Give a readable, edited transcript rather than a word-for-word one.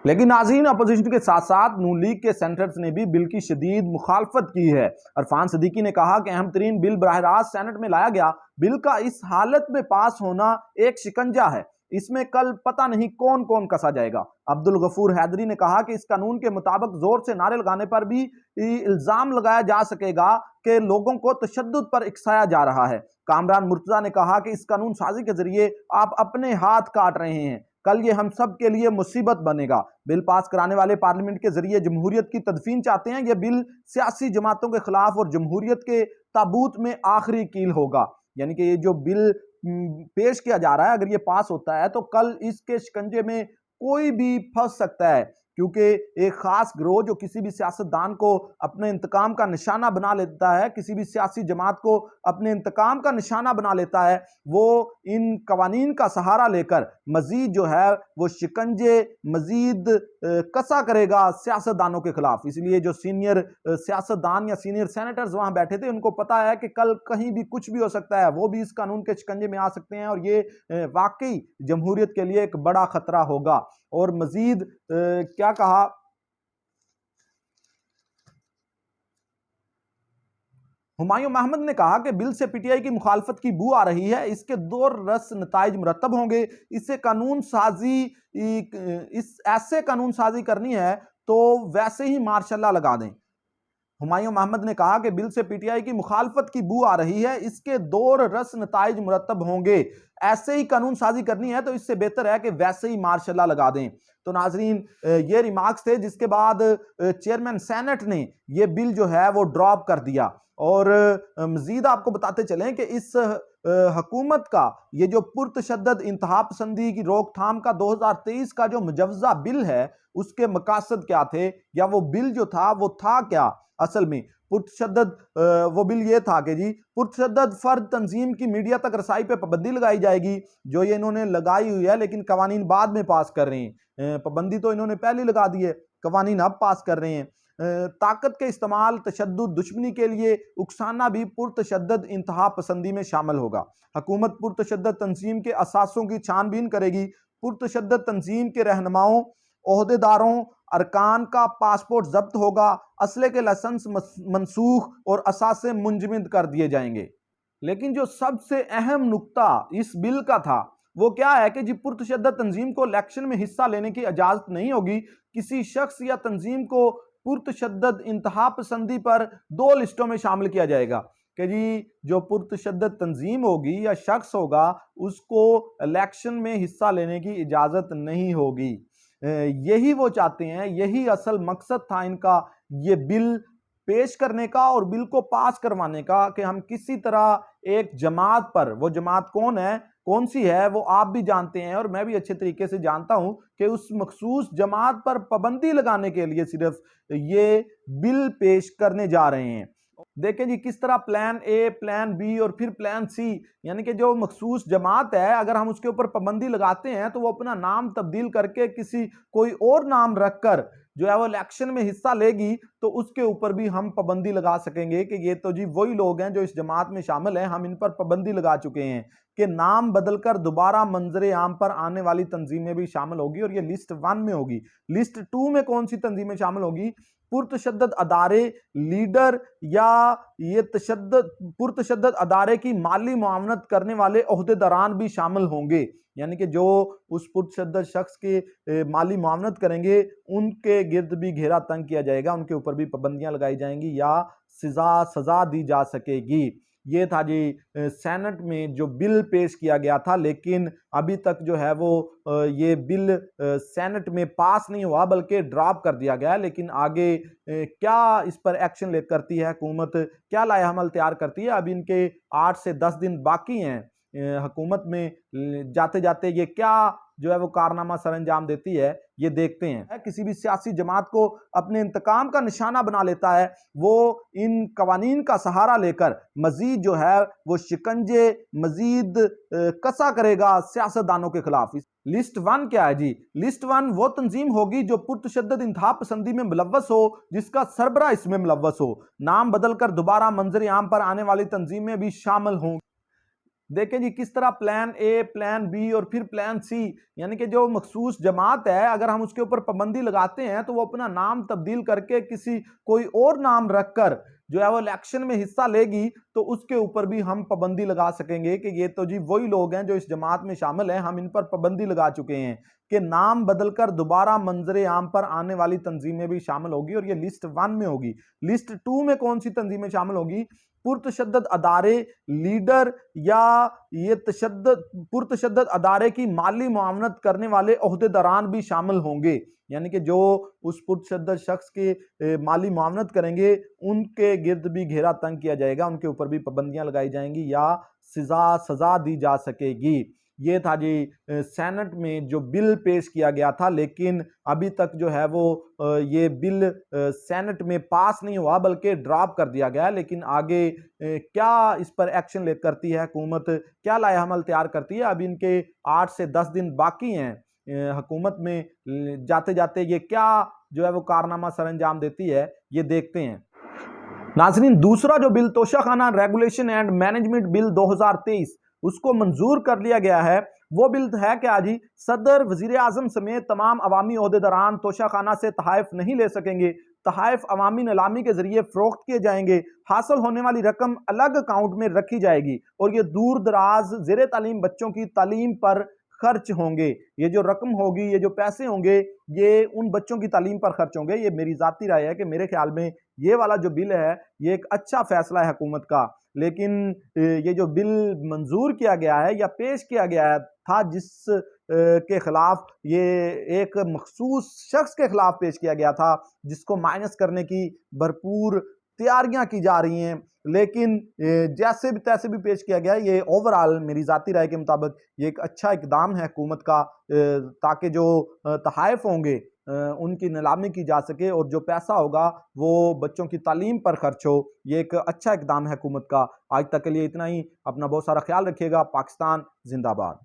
लेकिन नाज़रीन, अपोजिशन के साथ साथ नून लीग के सेनेटर्स ने भी बिल की शदीद मुखालफत की है। अरफान सदीकी ने कहा कि अहम तरीन बिल बराह रास्त सेनेट में लाया गया। बिल का इस हालत में पास होना एक शिकंजा है, इसमें कल पता नहीं कौन कौन कसा जाएगा। अब्दुल गफूर हैदरी ने कहा कि इस कानून के मुताबिक जोर से नारे लगाने पर भी इल्जाम लगाया जा सकेगा कि लोगों को तशद्दुद पर इकसाया जा रहा है। कामरान मुर्तजा ने कहा कि इस कानून साजी के जरिए आप अपने हाथ काट रहे हैं, कल ये हम सब के लिए मुसीबत बनेगा। बिल पास कराने वाले पार्लियामेंट के जरिए जमहूरियत की तदफीन चाहते हैं। यह बिल सियासी जमातों के खिलाफ और जमहूरियत के ताबूत में आखिरी कील होगा। यानी कि ये जो बिल पेश किया जा रहा है, अगर ये पास होता है तो कल इसके शिकंजे में कोई भी फंस सकता है, क्योंकि एक खास गिरोह जो किसी भी सियासतदान को अपने इंतकाम का निशाना बना लेता है, किसी भी सियासी जमात को अपने इंतकाम का निशाना बना लेता है, वो इन कवानीन का सहारा लेकर मजीद जो है वो शिकंजे मजीद कसा करेगा सियासतदानों के खिलाफ। इसलिए जो सीनियर सियासतदान या सीनियर सेनेटर्स वहां बैठे थे, उनको पता है कि कल कहीं भी कुछ भी हो सकता है, वो भी इस कानून के शिकंजे में आ सकते हैं और ये वाकई जमहूरियत के लिए एक बड़ा खतरा होगा। और मजीद क्या कहा, हुमायूं महमद ने कहा कि बिल से पीटीआई की मुखालफत की बू आ रही है, इसके दो रस नताइज मुरतब होंगे। इससे कानून साजी इस ऐसे कानून साजी करनी है तो वैसे ही मार्शल्ला लगा दें। हुमायूं महमद ने कहा कि बिल से पीटीआई की मुखालफत की बू आ रही है, इसके दो रस नताइज मुरतब होंगे। ऐसे ही कानून साजी करनी है तो इससे बेहतर है कि वैसे ही मार्शल्ला लगा दें। तो नाजरीन, ये रिमार्क्स थे, जिसके बाद चेयरमैन सेनेट ने ये बिल जो है वो ड्रॉप कर दिया। और मजीद आपको बताते चलें कि इस हुकूमत का ये जो पुरतशद्दद इंतहा पसंदी की रोकथाम का 2023 का जो मुजव्वजा बिल है, उसके मकासद क्या थे, या वो बिल जो था वो था क्या असल में। पुरतशद्दद वो बिल ये था कि जी पुरतशद्दद फर्द तंजीम की मीडिया तक रसाई पे पाबंदी लगाई जाएगी, जो ये इन्होंने लगाई हुई है, लेकिन कवानीन बाद में पास कर रहे हैं। पाबंदी तो इन्होंने पहले लगा दी है, कवानीन अब पास कर रहे हैं। ताकत के इस्तेमाल, तशद्दुद, दुश्मनी के लिए उकसाना भी पुरतशद्दद इंतहा पसंदी में शामिल होगा। हुकूमत पुरतशद्दद तंजीम के असासों की छानबीन करेगी। पुरतशद्दद तंजीम के रहनुमाओं, ओहदेदारों, अरकान का पासपोर्ट जब्त होगा, असले के लाइसेंस मनसूख और असासे मुंजमद कर दिए जाएंगे। लेकिन जो सबसे अहम नुक्ता इस बिल का था वो क्या है कि जी पुरतशद्दद तंजीम को इलेक्शन में हिस्सा लेने की इजाजत नहीं होगी। किसी शख्स या तंजीम को पुरतशद्दद इंतहा पसंदी पर दो लिस्टों में शामिल किया जाएगा कि जी जो पुरतशद्दद तंजीम होगी या शख्स होगा, उसको इलेक्शन में हिस्सा लेने की इजाजत नहीं होगी। यही वो चाहते हैं, यही असल मकसद था इनका ये बिल पेश करने का और बिल को पास करवाने का, कि हम किसी तरह एक जमात पर, वो जमात कौन है, कौन सी है, वो आप भी जानते हैं और मैं भी अच्छे तरीके से जानता हूं कि उस मखसूस जमात पर पाबंदी लगाने के लिए सिर्फ ये बिल पेश करने जा रहे हैं। देखें जी किस तरह प्लान ए, प्लान बी और फिर प्लान सी, यानी कि जो मखसूस जमात है, अगर हम उसके ऊपर पाबंदी लगाते हैं तो वो अपना नाम तब्दील करके किसी कोई और नाम रखकर जो है वो इलेक्शन में हिस्सा लेगी, तो उसके ऊपर भी हम पाबंदी लगा सकेंगे कि ये तो जी वही लोग हैं जो इस जमात में शामिल हैं, हम इन पर पाबंदी लगा चुके हैं। कि नाम बदलकर दोबारा मंजरे आम पर आने वाली तंजीमें भी शामिल होगी और ये लिस्ट 1 में होगी। लिस्ट 2 में कौन सी तंजीमें शामिल होगी? पुरतशद्दद अदारे, लीडर या ये पुरतशद्दद अदारे की माली मुआवनत करने वाले ओहदेदारान भी शामिल होंगे। यानी कि जो उस पुरतशद्दद शख्स के माली मुआवनत करेंगे, उनके गिर्द भी घेरा तंग किया जाएगा, उनके ऊपर भी पाबंदियां लगाई जाएंगी या सजा दी जा सकेगी। ये था जी सेनेट में जो बिल पेश किया गया था, लेकिन अभी तक जो है वो ये बिल सेनेट में पास नहीं हुआ बल्कि ड्रॉप कर दिया गया। लेकिन आगे क्या इस पर एक्शन ले करती है हुकूमत, क्या लाएहमल तैयार करती है, अभी इनके 8 से 10 दिन बाकी हैं हुकूमत में। जाते जाते ये क्या जो है वो कारनामा सर अंजाम देती है, ये देखते हैं। किसी भी सियासी जमात को अपने इंतकाम का निशाना बना लेता है, वो इन कवानीन का सहारा लेकर मजीद जो है वो शिकंजे मजीद कसा करेगा सियासतदानों के खिलाफ। लिस्ट 1 क्या है जी? लिस्ट 1 वो तंजीम होगी जो पुरतशद्दद इंतहा पसंदी में मुलव्वस हो, जिसका सरबरा इसमें मुलव्वस हो। नाम बदलकर दोबारा मंजर आम पर आने वाली तंजीमें भी शामिल हों। देखें जी किस तरह प्लान ए, प्लान बी और फिर प्लान सी, यानी कि जो मखसूस जमात है अगर हम उसके ऊपर पाबंदी लगाते हैं तो वो अपना नाम तब्दील करके किसी कोई और नाम रखकर जो है वो इलेक्शन में हिस्सा लेगी, तो उसके ऊपर भी हम पाबंदी लगा सकेंगे कि ये तो जी वही लोग हैं जो इस जमात में शामिल हैं, हम इन पर पाबंदी लगा चुके हैं कि नाम बदलकर दोबारा मंजरे आम पर आने वाली तंजीमें भी शामिल होगी, और ये लिस्ट 1 में होगी। लिस्ट 2 में कौन सी तंजीमें शामिल होगी? पुरतशद्दद अदारे, लीडर या ये पुरतशद्दद अदारे की माली मुआवनत करने वाले ओहदेदारान भी शामिल होंगे, यानी कि जो उस पुरतशद्दद शख्स के माली मुआवनत करेंगे उनके गिर्द भी घेरा तंग किया जाएगा, उनके ऊपर भी पाबंदियां लगाई जाएंगी या सजा दी जा सकेगी। ये था जी सेनेट में जो बिल पेश किया गया था, लेकिन अभी तक जो है वो ये बिल सेनेट में पास नहीं हुआ बल्कि ड्रॉप कर दिया गया। लेकिन आगे क्या इस पर एक्शन ले करती है हुकूमत, क्या लाएहमल तैयार करती है, अभी इनके 8 से 10 दिन बाकी हैं हुकूमत में जाते जाते ये क्या जो है वो कारनामा सर अंजाम देती है, ये देखते हैं। नाज़रीन, दूसरा जो bill Toshakhana regulation and management bill 2023 उसको मंजूर कर लिया गया है। वो बिल है क्या जी? सदर, वजीर आजम समेत तमाम अवामी ओहदेदारान तोशाखाना से तहाइफ नहीं ले सकेंगे। तहाइफ अवामी नीलामी के जरिए फरोख्त किए जाएंगे। हासिल होने वाली रकम अलग अकाउंट में रखी जाएगी और ये दूर दराज ज़ेरे तालीम बच्चों की तालीम पर खर्च होंगे। ये जो रकम होगी, ये जो पैसे होंगे, ये उन बच्चों की तालीम पर खर्च होंगे। ये मेरी जाती राय है कि मेरे ख्याल में ये वाला जो बिल है ये एक अच्छा फैसला है हुकूमत का। लेकिन ये जो बिल मंजूर किया गया है या पेश किया गया था, जिस के खिलाफ ये एक मखसूस शख्स के खिलाफ पेश किया गया था, जिसको माइनस करने की भरपूर तैयारियां की जा रही हैं, लेकिन जैसे भी तैसे भी पेश किया गया, ये ओवरऑल मेरी जाती राय के मुताबिक ये एक अच्छा इकदाम है हुकूमत का, ताकि जो तहाइफ होंगे उनकी नीलामी की जा सके और जो पैसा होगा वो बच्चों की तालीम पर खर्च हो। ये एक अच्छा इकदाम है हुकूमत का। आज तक के लिए इतना ही। अपना बहुत सारा ख्याल रखिएगा। पाकिस्तान जिंदाबाद।